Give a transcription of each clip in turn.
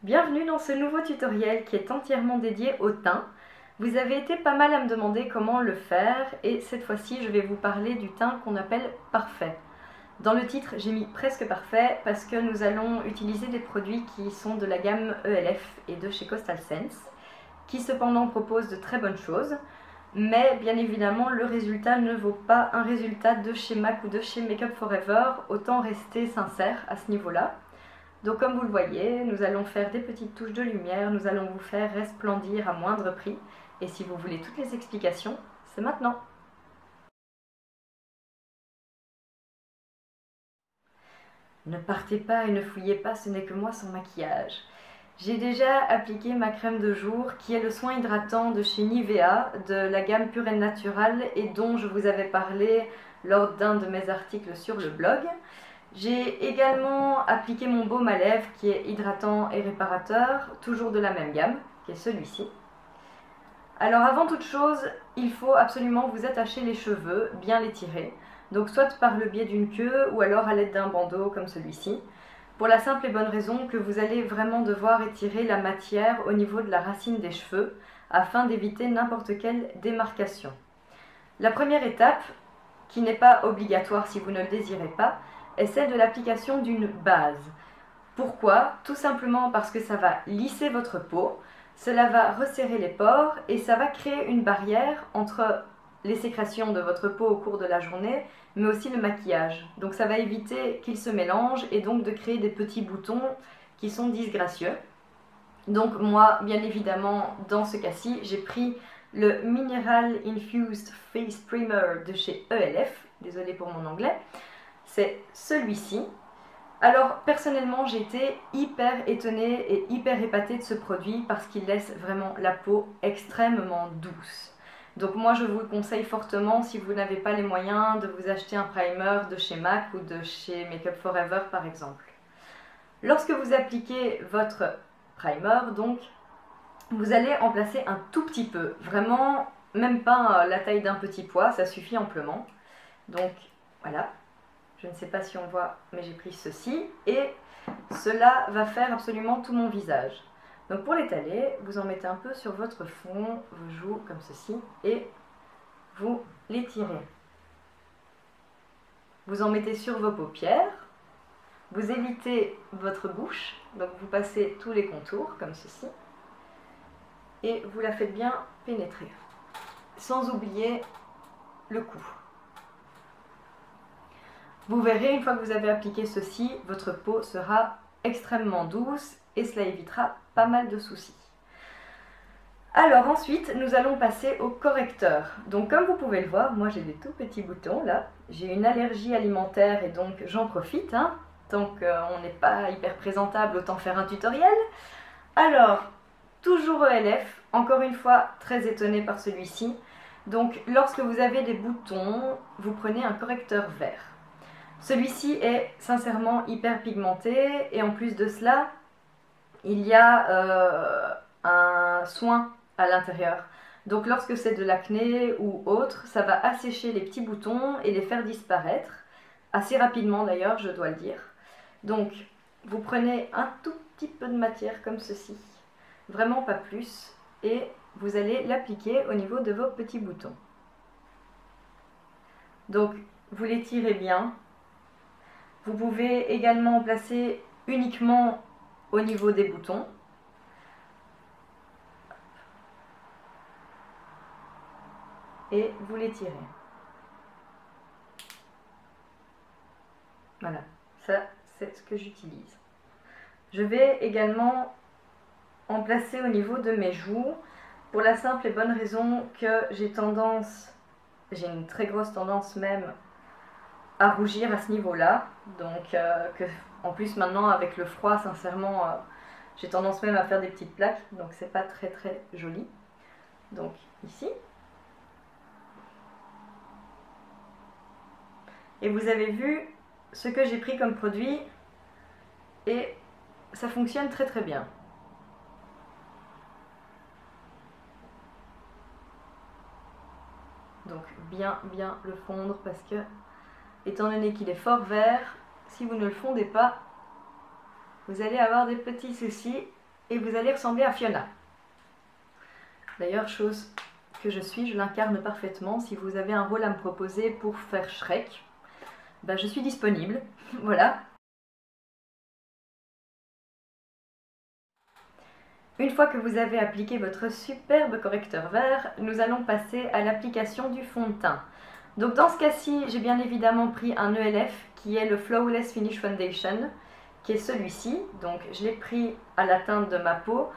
Bienvenue dans ce nouveau tutoriel qui est entièrement dédié au teint. Vous avez été pas mal à me demander comment le faire et cette fois-ci je vais vous parler du teint qu'on appelle parfait. Dans le titre j'ai mis presque parfait parce que nous allons utiliser des produits qui sont de la gamme ELF et de chez Coastal Scents, qui cependant proposent de très bonnes choses, mais bien évidemment le résultat ne vaut pas un résultat de chez MAC ou de chez Make Up For Ever, autant rester sincère à ce niveau-là. Donc comme vous le voyez, nous allons faire des petites touches de lumière, nous allons vous faire resplendir à moindre prix. Et si vous voulez toutes les explications, c'est maintenant. Ne partez pas et ne fouillez pas, ce n'est que moi sans maquillage. J'ai déjà appliqué ma crème de jour qui est le soin hydratant de chez Nivea, de la gamme Pure & Naturale et dont je vous avais parlé lors d'un de mes articles sur le blog. J'ai également appliqué mon baume à lèvres qui est hydratant et réparateur, toujours de la même gamme, qui est celui-ci. Alors avant toute chose, il faut absolument vous attacher les cheveux, bien les tirer. Donc soit par le biais d'une queue ou alors à l'aide d'un bandeau comme celui-ci. Pour la simple et bonne raison que vous allez vraiment devoir étirer la matière au niveau de la racine des cheveux afin d'éviter n'importe quelle démarcation. La première étape, qui n'est pas obligatoire si vous ne le désirez pas, est celle de l'application d'une base. Pourquoi? Tout simplement parce que ça va lisser votre peau, cela va resserrer les pores et ça va créer une barrière entre les sécrétions de votre peau au cours de la journée, mais aussi le maquillage. Donc ça va éviter qu'ils se mélangent et donc de créer des petits boutons qui sont disgracieux. Donc moi, bien évidemment, dans ce cas-ci, j'ai pris le Mineral Infused Face Primer de chez ELF, désolée pour mon anglais. C'est celui-ci. Alors personnellement j'ai été hyper étonnée et hyper épatée de ce produit parce qu'il laisse vraiment la peau extrêmement douce. Donc moi je vous le conseille fortement si vous n'avez pas les moyens de vous acheter un primer de chez MAC ou de chez Make Up For Ever par exemple. Lorsque vous appliquez votre primer donc, vous allez en placer un tout petit peu, vraiment même pas la taille d'un petit pois, ça suffit amplement. Donc voilà. Je ne sais pas si on voit, mais j'ai pris ceci et cela va faire absolument tout mon visage. Donc pour l'étaler, vous en mettez un peu sur votre fond, vos joues comme ceci et vous l'étirez. Vous en mettez sur vos paupières, vous évitez votre bouche, donc vous passez tous les contours comme ceci et vous la faites bien pénétrer, sans oublier le cou. Vous verrez, une fois que vous avez appliqué ceci, votre peau sera extrêmement douce et cela évitera pas mal de soucis. Alors ensuite, nous allons passer au correcteur. Donc comme vous pouvez le voir, moi j'ai des tout petits boutons là. J'ai une allergie alimentaire et donc j'en profite. Tant qu'on n'est pas hyper présentable, autant faire un tutoriel. Alors, toujours ELF, encore une fois très étonnée par celui-ci. Donc lorsque vous avez des boutons, vous prenez un correcteur vert. Celui-ci est sincèrement hyper pigmenté et en plus de cela, il y a un soin à l'intérieur. Donc lorsque c'est de l'acné ou autre, ça va assécher les petits boutons et les faire disparaître, assez rapidement d'ailleurs, je dois le dire. Donc vous prenez un tout petit peu de matière comme ceci, vraiment pas plus, et vous allez l'appliquer au niveau de vos petits boutons. Donc vous les tirez bien. Vous pouvez également en placer uniquement au niveau des boutons. Et vous les tirez. Voilà, ça c'est ce que j'utilise. Je vais également en placer au niveau de mes joues pour la simple et bonne raison que j'ai une très grosse tendance même à rougir à ce niveau-là. Donc en plus maintenant avec le froid, sincèrement, j'ai tendance même à faire des petites plaques. Donc c'est pas très très joli. Donc ici. Et vous avez vu ce que j'ai pris comme produit et ça fonctionne très très bien. Donc bien le fondre parce que, étant donné qu'il est fort vert, si vous ne le fondez pas, vous allez avoir des petits soucis et vous allez ressembler à Fiona. D'ailleurs, chose que je suis, je l'incarne parfaitement. Si vous avez un rôle à me proposer pour faire Shrek, ben je suis disponible. Voilà. Une fois que vous avez appliqué votre superbe correcteur vert, nous allons passer à l'application du fond de teint. Donc dans ce cas-ci, j'ai bien évidemment pris un ELF qui est le Flawless Finish Foundation, qui est celui-ci. Donc je l'ai pris à la teinte de ma peau.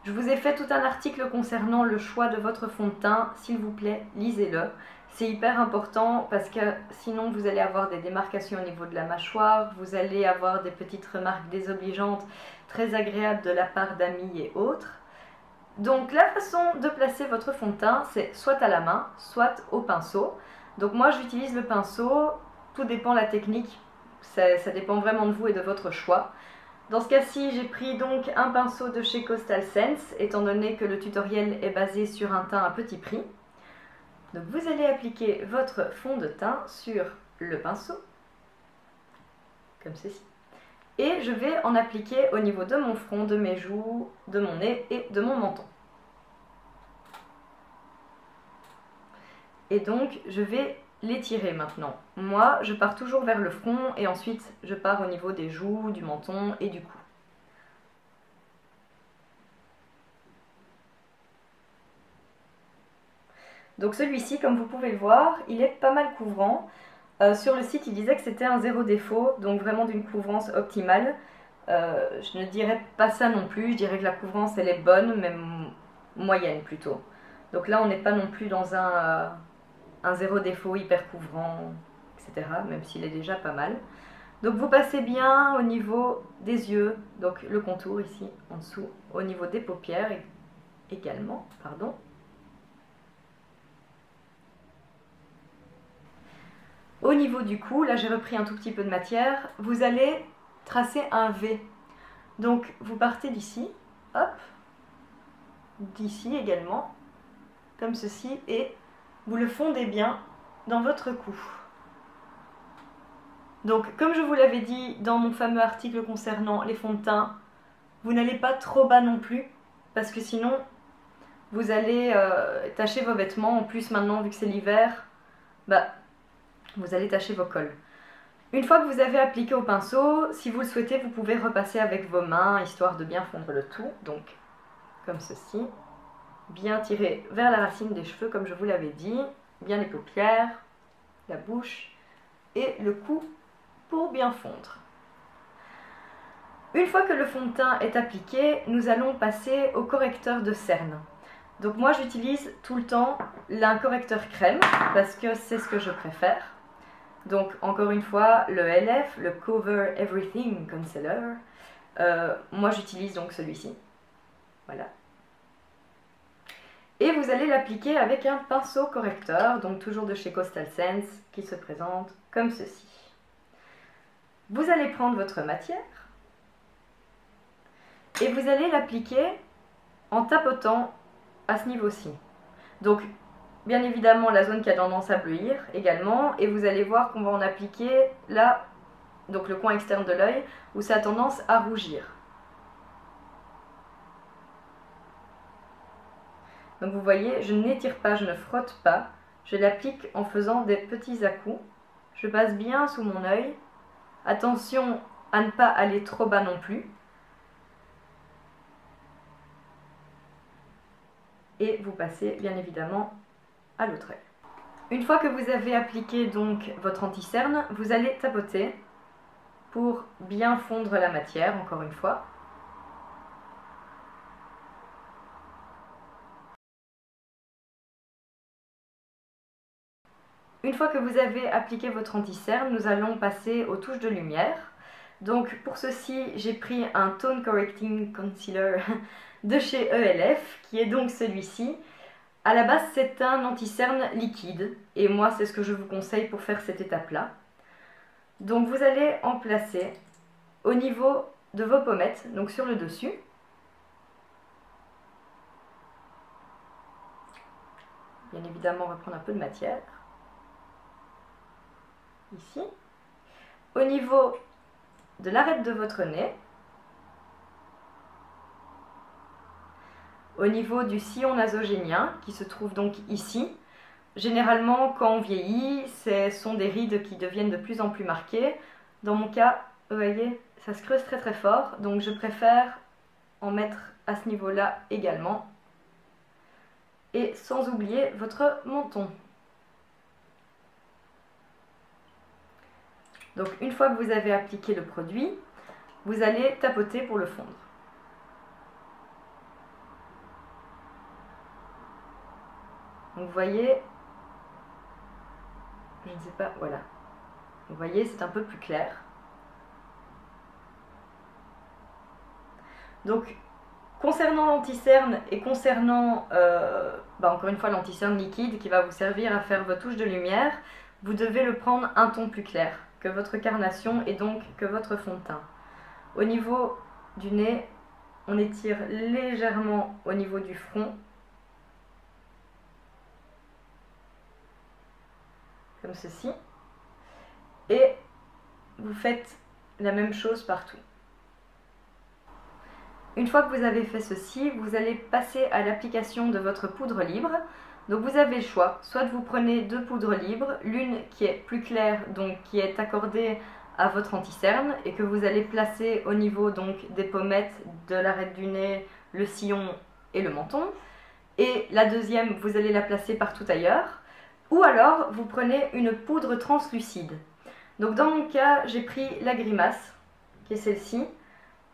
Je vous ai fait tout un article concernant le choix de votre fond de teint. S'il vous plaît, lisez-le. C'est hyper important parce que sinon vous allez avoir des démarcations au niveau de la mâchoire, vous allez avoir des petites remarques désobligeantes très agréables de la part d'amis et autres. Donc la façon de placer votre fond de teint, c'est soit à la main, soit au pinceau. Donc moi j'utilise le pinceau, tout dépend de la technique, ça dépend vraiment de vous et de votre choix. Dans ce cas-ci, j'ai pris donc un pinceau de chez Coastal Scents, étant donné que le tutoriel est basé sur un teint à petit prix. Donc vous allez appliquer votre fond de teint sur le pinceau, comme ceci. Et je vais en appliquer au niveau de mon front, de mes joues, de mon nez et de mon menton. Et donc je vais l'étirer maintenant. Moi, je pars toujours vers le front et ensuite je pars au niveau des joues, du menton et du cou. Donc celui-ci, comme vous pouvez le voir, il est pas mal couvrant. Sur le site, il disait que c'était un zéro défaut, donc vraiment d'une couvrance optimale. Je ne dirais pas ça non plus, je dirais que la couvrance elle est bonne, mais moyenne plutôt. Donc là, on n'est pas non plus dans un zéro défaut hyper couvrant, etc., même s'il est déjà pas mal. Donc vous passez bien au niveau des yeux, donc le contour ici en dessous, au niveau des paupières également, pardon. Au niveau du cou, là j'ai repris un tout petit peu de matière, vous allez tracer un V. Donc vous partez d'ici, hop, d'ici également, comme ceci, et vous le fondez bien dans votre cou. Donc comme je vous l'avais dit dans mon fameux article concernant les fonds de teint, vous n'allez pas trop bas non plus, parce que sinon vous allez tacher vos vêtements. En plus maintenant, vu que c'est l'hiver, bah, vous allez tacher vos cols. Une fois que vous avez appliqué au pinceau, si vous le souhaitez, vous pouvez repasser avec vos mains, histoire de bien fondre le tout. Donc, comme ceci. Bien tirer vers la racine des cheveux, comme je vous l'avais dit. Bien les paupières, la bouche et le cou pour bien fondre. Une fois que le fond de teint est appliqué, nous allons passer au correcteur de cerne. Donc moi j'utilise tout le temps un correcteur crème parce que c'est ce que je préfère. Donc encore une fois le LF, le Cover Everything Concealer. Moi j'utilise donc celui-ci. Voilà. Et vous allez l'appliquer avec un pinceau correcteur, donc toujours de chez Coastal Scents, qui se présente comme ceci. Vous allez prendre votre matière et vous allez l'appliquer en tapotant à ce niveau-ci. Donc, bien évidemment, la zone qui a tendance à bleuir également, et vous allez voir qu'on va en appliquer là, donc le coin externe de l'œil, où ça a tendance à rougir. Donc vous voyez, je n'étire pas, je ne frotte pas, je l'applique en faisant des petits à-coups. Je passe bien sous mon œil. Attention à ne pas aller trop bas non plus. Et vous passez bien évidemment à l'autre œil. Une fois que vous avez appliqué donc votre anti-cerne, vous allez tapoter pour bien fondre la matière, encore une fois. Une fois que vous avez appliqué votre anti-cerne, nous allons passer aux touches de lumière. Donc pour ceci, j'ai pris un Tone Correcting Concealer de chez ELF, qui est donc celui-ci. À la base, c'est un anti-cerne liquide, et moi, c'est ce que je vous conseille pour faire cette étape-là. Donc vous allez en placer au niveau de vos pommettes, donc sur le dessus. Bien évidemment, on va prendre un peu de matière. Ici. Au niveau de l'arête de votre nez. au niveau du sillon nasogénien, qui se trouve donc ici. Généralement, quand on vieillit, ce sont des rides qui deviennent de plus en plus marquées. Dans mon cas, vous voyez, ça se creuse très très fort, donc je préfère en mettre à ce niveau-là également. Et sans oublier votre menton. Donc une fois que vous avez appliqué le produit, vous allez tapoter pour le fondre. Donc vous voyez, je ne sais pas, voilà. Vous voyez, c'est un peu plus clair. Donc, concernant l'anti-cerne et concernant, encore une fois, l'anti-cerne liquide qui va vous servir à faire vos touches de lumière, vous devez le prendre un ton plus clair que votre carnation et donc que votre fond de teint. Au niveau du nez, on étire légèrement au niveau du front, comme ceci, et vous faites la même chose partout. Une fois que vous avez fait ceci, vous allez passer à l'application de votre poudre libre. Donc vous avez le choix, soit vous prenez deux poudres libres, l'une qui est plus claire, donc qui est accordée à votre anti-cerne et que vous allez placer au niveau donc des pommettes, de l'arête du nez, le sillon et le menton. Et la deuxième, vous allez la placer partout ailleurs. Ou alors, vous prenez une poudre translucide. Donc dans mon cas, j'ai pris la Grimace, qui est celle-ci.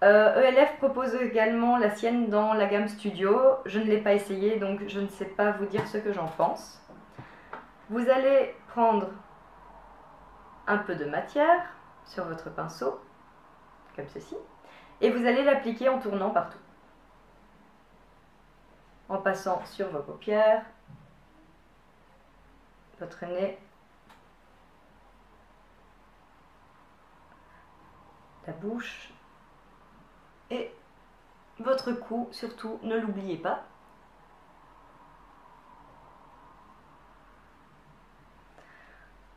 ELF propose également la sienne dans la gamme Studio. Je ne l'ai pas essayé, donc je ne sais pas vous dire ce que j'en pense. Vous allez prendre un peu de matière sur votre pinceau, comme ceci, et vous allez l'appliquer en tournant partout. En passant sur vos paupières, votre nez, la bouche et votre cou, surtout ne l'oubliez pas.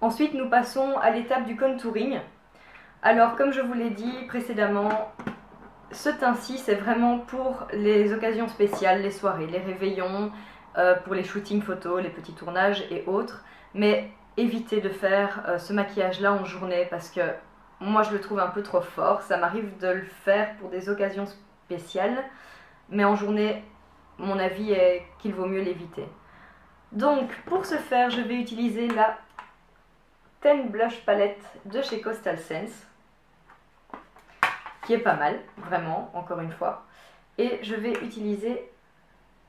Ensuite, nous passons à l'étape du contouring. Alors, comme je vous l'ai dit précédemment, ce teint-ci, c'est vraiment pour les occasions spéciales, les soirées, les réveillons, pour les shootings photos, les petits tournages et autres. Mais évitez de faire ce maquillage-là en journée parce que moi, je le trouve un peu trop fort. Ça m'arrive de le faire pour des occasions spéciales, mais en journée, mon avis est qu'il vaut mieux l'éviter. Donc, pour ce faire, je vais utiliser la Ten Blush Palette de chez Coastal Scents, qui est pas mal, vraiment, encore une fois. Et je vais utiliser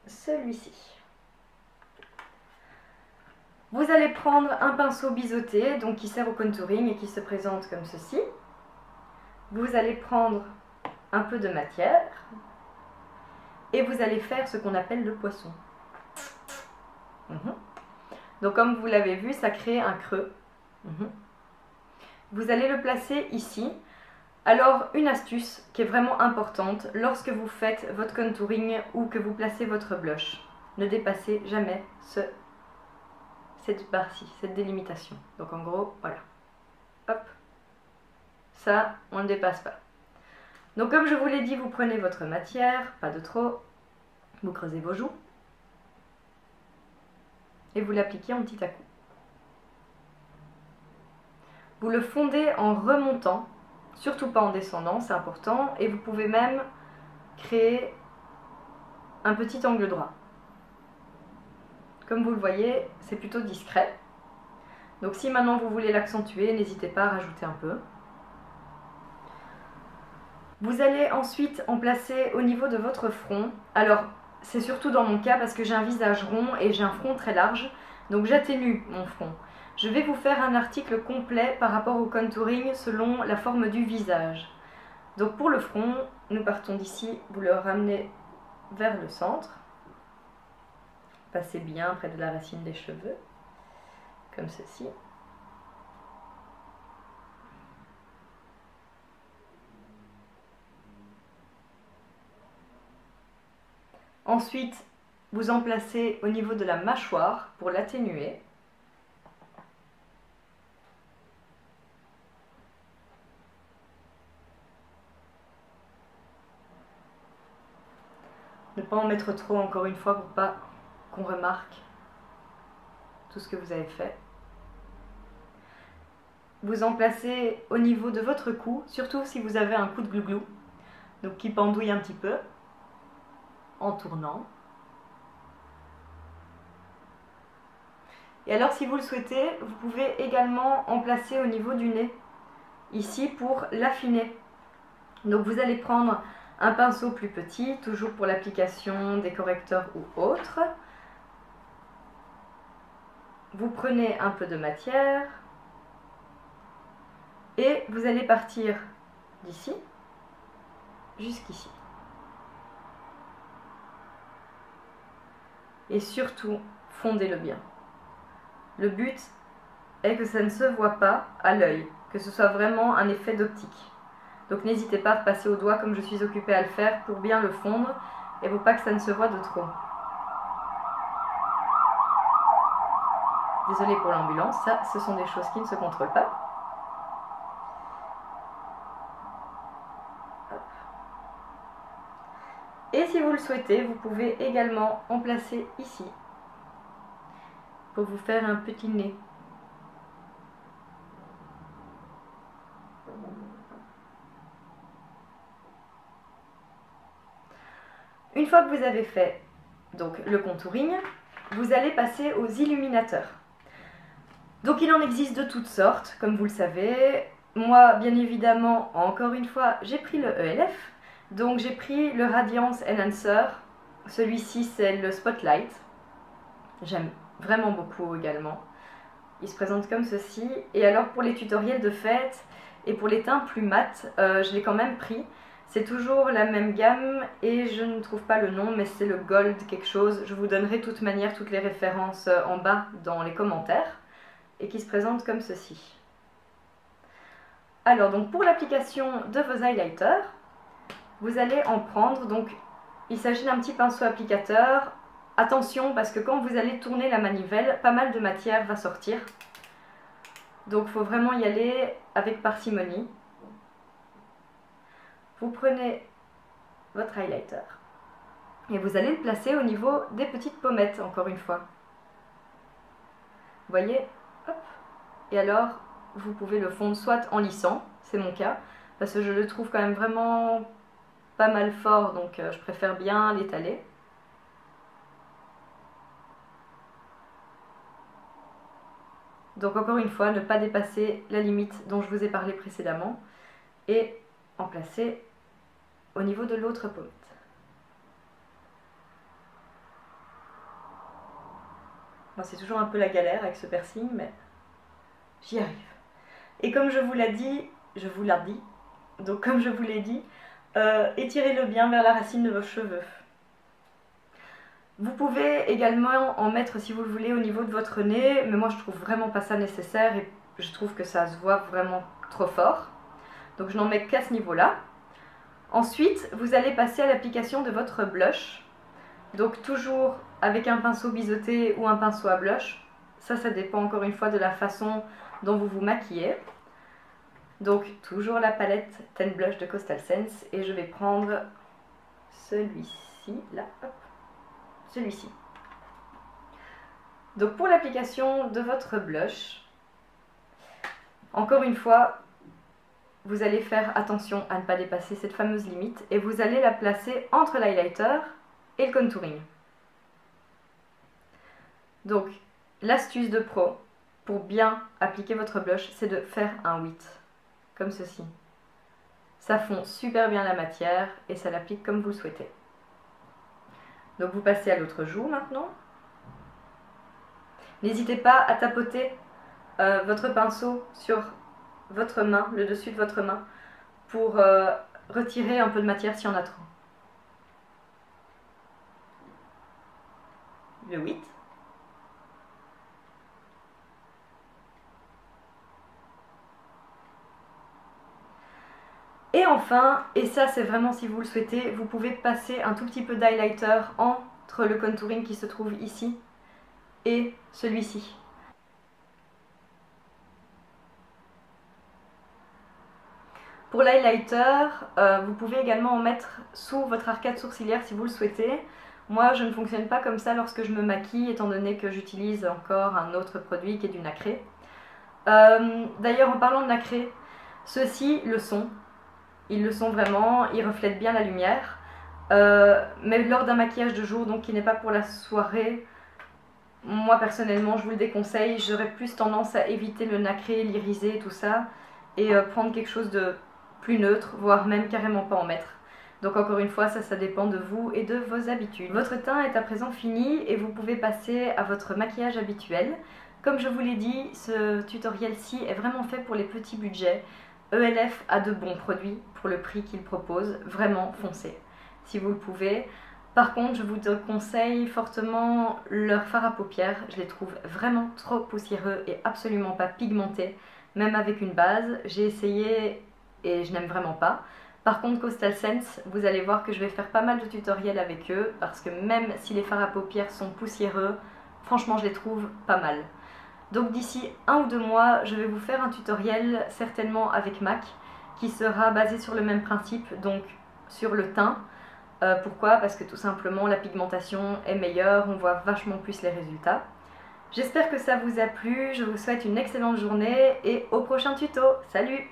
celui-ci. Vous allez prendre un pinceau biseauté, donc qui sert au contouring et qui se présente comme ceci. Vous allez prendre un peu de matière et vous allez faire ce qu'on appelle le poisson. Donc comme vous l'avez vu, ça crée un creux. Vous allez le placer ici. Alors, une astuce qui est vraiment importante lorsque vous faites votre contouring ou que vous placez votre blush, ne dépassez jamais cette barre-ci, cette délimitation. Donc en gros, voilà. Hop. Ça, on ne dépasse pas. Donc comme je vous l'ai dit, vous prenez votre matière, pas de trop, vous creusez vos joues et vous l'appliquez en petit à coup. Vous le fondez en remontant, surtout pas en descendant, c'est important, et vous pouvez même créer un petit angle droit. Comme vous le voyez, c'est plutôt discret. Donc si maintenant vous voulez l'accentuer, n'hésitez pas à rajouter un peu. Vous allez ensuite en placer au niveau de votre front. Alors, c'est surtout dans mon cas parce que j'ai un visage rond et j'ai un front très large, donc j'atténue mon front. Je vais vous faire un article complet par rapport au contouring selon la forme du visage. Donc pour le front, nous partons d'ici, vous le ramenez vers le centre. Passez bien près de la racine des cheveux, comme ceci. Ensuite, vous en placez au niveau de la mâchoire pour l'atténuer. Ne pas en mettre trop encore une fois pour pas qu'on remarque tout ce que vous avez fait. Vous en placez au niveau de votre cou, surtout si vous avez un cou de glouglou, donc qui pendouille un petit peu, en tournant. Et alors si vous le souhaitez, vous pouvez également en placer au niveau du nez, ici pour l'affiner. Donc vous allez prendre un pinceau plus petit, toujours pour l'application des correcteurs ou autres. Vous prenez un peu de matière et vous allez partir d'ici jusqu'ici. Et surtout, fondez-le bien. Le but est que ça ne se voit pas à l'œil, que ce soit vraiment un effet d'optique. Donc n'hésitez pas à repasser au doigt comme je suis occupée à le faire pour bien le fondre et pour pas que ça ne se voit de trop. Désolée pour l'ambulance, ça ce sont des choses qui ne se contrôlent pas. Hop. Et si vous le souhaitez, vous pouvez également en placer ici pour vous faire un petit nez. Une fois que vous avez fait donc, le contouring, vous allez passer aux illuminateurs. Donc il en existe de toutes sortes, comme vous le savez. Moi, bien évidemment, encore une fois, j'ai pris le ELF. Donc j'ai pris le Radiance Enhancer. Celui-ci, c'est le Spotlight. J'aime vraiment beaucoup également. Il se présente comme ceci. Et alors pour les tutoriels de fête et pour les teints plus mat, je l'ai quand même pris. C'est toujours la même gamme et je ne trouve pas le nom, mais c'est le Gold quelque chose. Je vous donnerai de toute manière toutes les références en bas dans les commentaires. Et qui se présente comme ceci. Alors donc pour l'application de vos highlighters, vous allez en prendre, donc il s'agit d'un petit pinceau applicateur. Attention parce que quand vous allez tourner la manivelle, pas mal de matière va sortir. Donc il faut vraiment y aller avec parcimonie. Vous prenez votre highlighter et vous allez le placer au niveau des petites pommettes, encore une fois. Vous voyez, hop. Et alors, vous pouvez le fondre soit en lissant, c'est mon cas, parce que je le trouve quand même vraiment pas mal fort, donc je préfère bien l'étaler. Donc encore une fois, ne pas dépasser la limite dont je vous ai parlé précédemment, et en placer au niveau de l'autre pommette. Bon, c'est toujours un peu la galère avec ce piercing, mais j'y arrive. Et comme je vous l'ai dit, donc comme je vous l'ai dit, étirez-le bien vers la racine de vos cheveux. Vous pouvez également en mettre si vous le voulez au niveau de votre nez, mais moi je trouve vraiment pas ça nécessaire et je trouve que ça se voit vraiment trop fort. Donc je n'en mets qu'à ce niveau-là. Ensuite, vous allez passer à l'application de votre blush. Donc toujours avec un pinceau biseauté ou un pinceau à blush. Ça dépend encore une fois de la façon dont vous vous maquillez. Donc toujours la palette Ten Blush de Coastal Scents et je vais prendre celui-ci, là, hop, celui-ci. Donc pour l'application de votre blush, encore une fois, vous allez faire attention à ne pas dépasser cette fameuse limite et vous allez la placer entre l'highlighter et le contouring. Donc l'astuce de pro pour bien appliquer votre blush, c'est de faire un 8. Comme ceci. Ça fond super bien la matière et ça l'applique comme vous le souhaitez. Donc vous passez à l'autre joue maintenant. N'hésitez pas à tapoter votre pinceau sur votre main, le dessus de votre main, pour retirer un peu de matière s'il y en a trop. Le 8. Et enfin, et ça c'est vraiment si vous le souhaitez, vous pouvez passer un tout petit peu d'highlighter entre le contouring qui se trouve ici et celui-ci. Pour l'highlighter, vous pouvez également en mettre sous votre arcade sourcilière si vous le souhaitez. Moi, je ne fonctionne pas comme ça lorsque je me maquille, étant donné que j'utilise encore un autre produit qui est du nacré. D'ailleurs, en parlant de nacré, ceux-ci le sont. Ils le sont vraiment, ils reflètent bien la lumière. Mais lors d'un maquillage de jour, donc qui n'est pas pour la soirée, moi personnellement, je vous le déconseille. J'aurais plus tendance à éviter le nacré, l'irisé et tout ça, et prendre quelque chose de plus neutre, voire même carrément pas en mettre. Donc encore une fois, ça dépend de vous et de vos habitudes. Votre teint est à présent fini et vous pouvez passer à votre maquillage habituel. Comme je vous l'ai dit, ce tutoriel-ci est vraiment fait pour les petits budgets. ELF a de bons produits pour le prix qu'il propose, vraiment foncez si vous le pouvez. Par contre, je vous conseille fortement leur fard à paupières, je les trouve vraiment trop poussiéreux et absolument pas pigmentés, même avec une base. J'ai essayé et je n'aime vraiment pas. Par contre, Coastal Scents, vous allez voir que je vais faire pas mal de tutoriels avec eux, parce que même si les fards à paupières sont poussiéreux, franchement je les trouve pas mal. Donc d'ici 1 ou 2 mois, je vais vous faire un tutoriel certainement avec MAC qui sera basé sur le même principe, donc sur le teint. Pourquoi? Parce que tout simplement la pigmentation est meilleure, on voit vachement plus les résultats. J'espère que ça vous a plu, je vous souhaite une excellente journée et au prochain tuto. Salut!